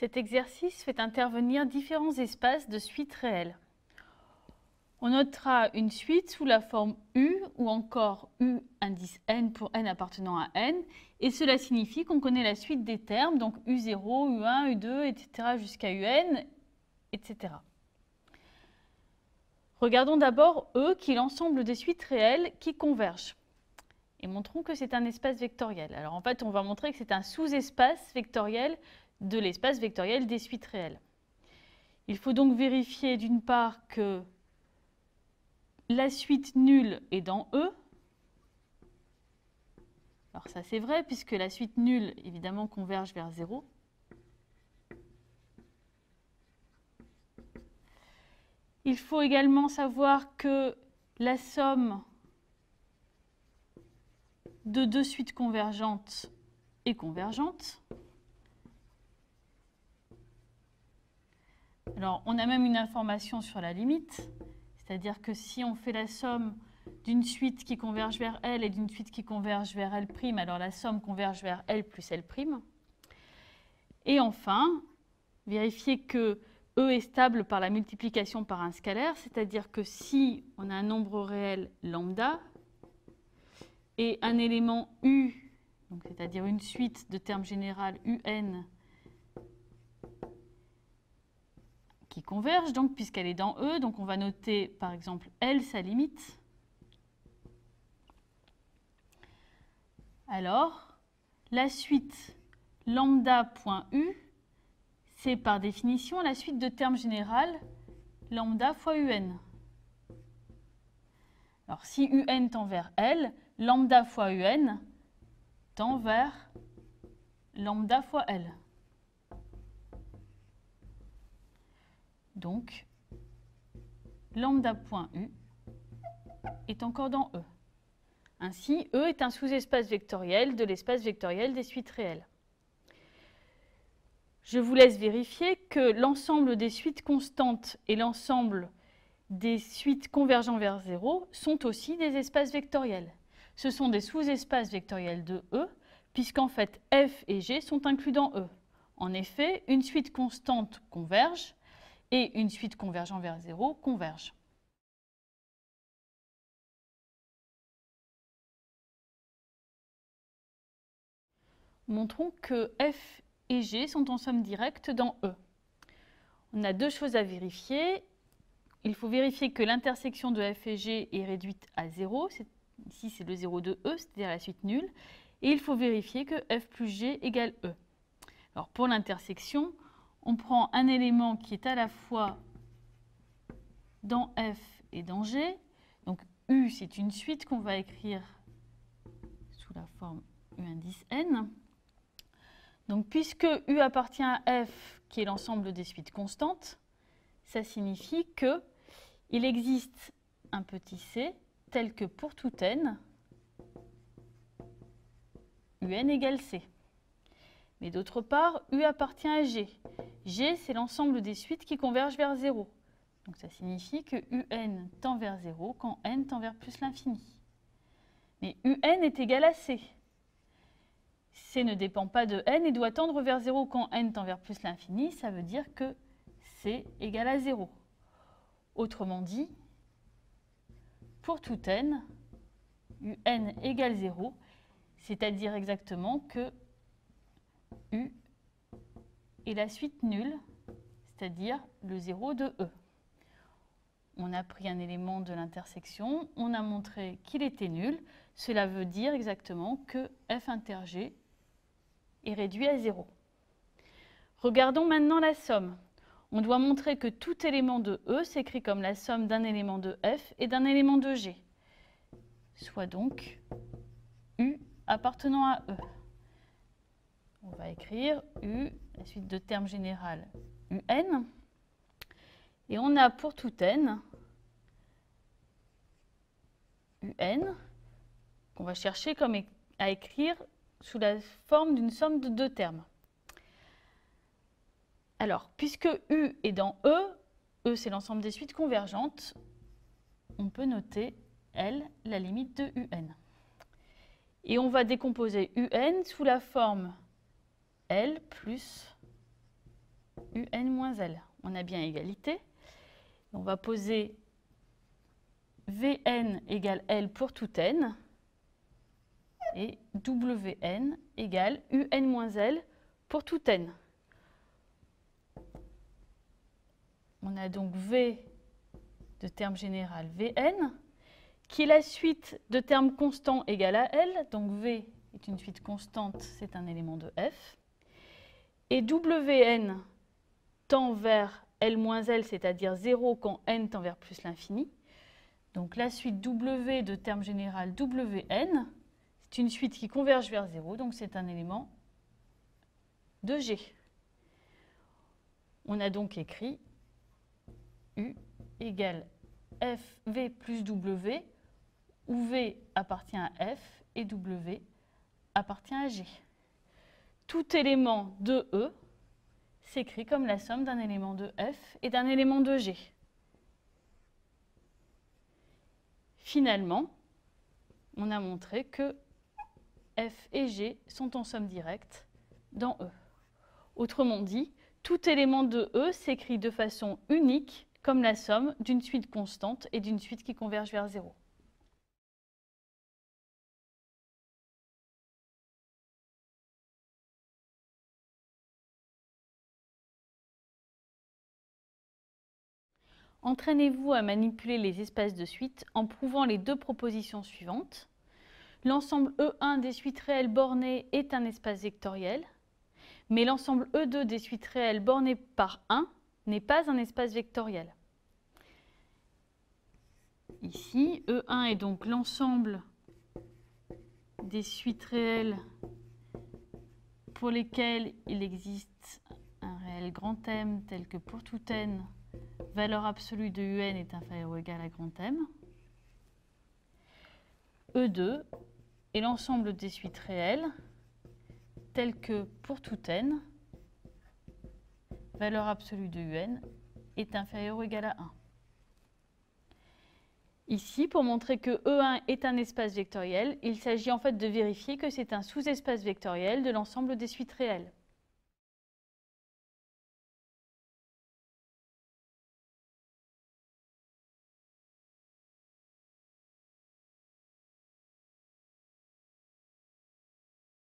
Cet exercice fait intervenir différents espaces de suites réelles. On notera une suite sous la forme U ou encore U indice n pour n appartenant à n. Et cela signifie qu'on connaît la suite des termes, donc U0, U1, U2, etc. jusqu'à UN, etc. Regardons d'abord E qui est l'ensemble des suites réelles qui convergent. Et montrons que c'est un espace vectoriel. Alors en fait, on va montrer que c'est un sous-espace vectoriel de l'espace vectoriel des suites réelles. Il faut donc vérifier d'une part que la suite nulle est dans E. Alors ça c'est vrai puisque la suite nulle évidemment converge vers 0. Il faut également savoir que la somme de deux suites convergentes est convergente. Alors on a même une information sur la limite. C'est-à-dire que si on fait la somme d'une suite qui converge vers L et d'une suite qui converge vers L', alors la somme converge vers L plus L'. Et enfin, vérifier que E est stable par la multiplication par un scalaire, c'est-à-dire que si on a un nombre réel lambda et un élément U, c'est-à-dire une suite de termes généraux UN, qui converge, donc, puisqu'elle est dans E. Donc, on va noter, par exemple, L, sa limite. Alors, la suite lambda.U, c'est par définition la suite de termes généraux lambda fois UN. Alors, si UN tend vers L, lambda fois UN tend vers lambda fois L. Donc, lambda.U est encore dans E. Ainsi, E est un sous-espace vectoriel de l'espace vectoriel des suites réelles. Je vous laisse vérifier que l'ensemble des suites constantes et l'ensemble des suites convergeant vers 0 sont aussi des espaces vectoriels. Ce sont des sous-espaces vectoriels de E, puisqu'en fait F et G sont inclus dans E. En effet, une suite constante converge, et une suite convergeant vers 0 converge. Montrons que F et G sont en somme directe dans E. On a deux choses à vérifier. Il faut vérifier que l'intersection de F et G est réduite à 0. Ici, c'est le 0 de E, c'est-à-dire la suite nulle. Et il faut vérifier que F plus G égale E. Alors, pour l'intersection, on prend un élément qui est à la fois dans F et dans G. Donc U, c'est une suite qu'on va écrire sous la forme U indice n. Donc puisque U appartient à F, qui est l'ensemble des suites constantes, ça signifie qu'il existe un petit c tel que pour tout n, UN égale c. Mais d'autre part, U appartient à G. G, c'est l'ensemble des suites qui convergent vers 0. Donc ça signifie que UN tend vers 0 quand n tend vers plus l'infini. Mais UN est égal à C. C ne dépend pas de n et doit tendre vers 0 quand n tend vers plus l'infini. Ça veut dire que C égale à 0. Autrement dit, pour tout n, UN égale 0, c'est-à-dire exactement que U est la suite nulle, c'est-à-dire le 0 de E. On a pris un élément de l'intersection, on a montré qu'il était nul. Cela veut dire exactement que F inter G est réduit à 0. Regardons maintenant la somme. On doit montrer que tout élément de E s'écrit comme la somme d'un élément de F et d'un élément de G, soit donc U appartenant à E. On va écrire U, la suite de termes généraux UN. Et on a pour tout n, UN, qu'on va chercher à écrire sous la forme d'une somme de deux termes. Alors, puisque U est dans E, E c'est l'ensemble des suites convergentes, on peut noter L, la limite de UN. Et on va décomposer UN sous la forme L plus UN moins L. On a bien égalité. On va poser Vn égale L pour tout n et Wn égale Un moins L pour tout n. On a donc V de terme général Vn, qui est la suite de termes constants égale à L. Donc V est une suite constante, c'est un élément de F. Et Wn tend vers L moins L, c'est-à-dire 0 quand n tend vers plus l'infini. Donc la suite W de terme général Wn, c'est une suite qui converge vers 0, donc c'est un élément de G. On a donc écrit U égale FV plus W, où V appartient à F et W appartient à G. Tout élément de E s'écrit comme la somme d'un élément de F et d'un élément de G. Finalement, on a montré que F et G sont en somme directe dans E. Autrement dit, tout élément de E s'écrit de façon unique comme la somme d'une suite constante et d'une suite qui converge vers 0. Entraînez-vous à manipuler les espaces de suite en prouvant les deux propositions suivantes. L'ensemble E1 des suites réelles bornées est un espace vectoriel, mais l'ensemble E2 des suites réelles bornées par 1 n'est pas un espace vectoriel. Ici, E1 est donc l'ensemble des suites réelles pour lesquelles il existe un réel grand M tel que pour tout n, valeur absolue de UN est inférieure ou égale à grand M. E2 est l'ensemble des suites réelles telles que pour tout n, valeur absolue de UN est inférieure ou égale à 1. Ici, pour montrer que E1 est un espace vectoriel, il s'agit en fait de vérifier que c'est un sous-espace vectoriel de l'ensemble des suites réelles.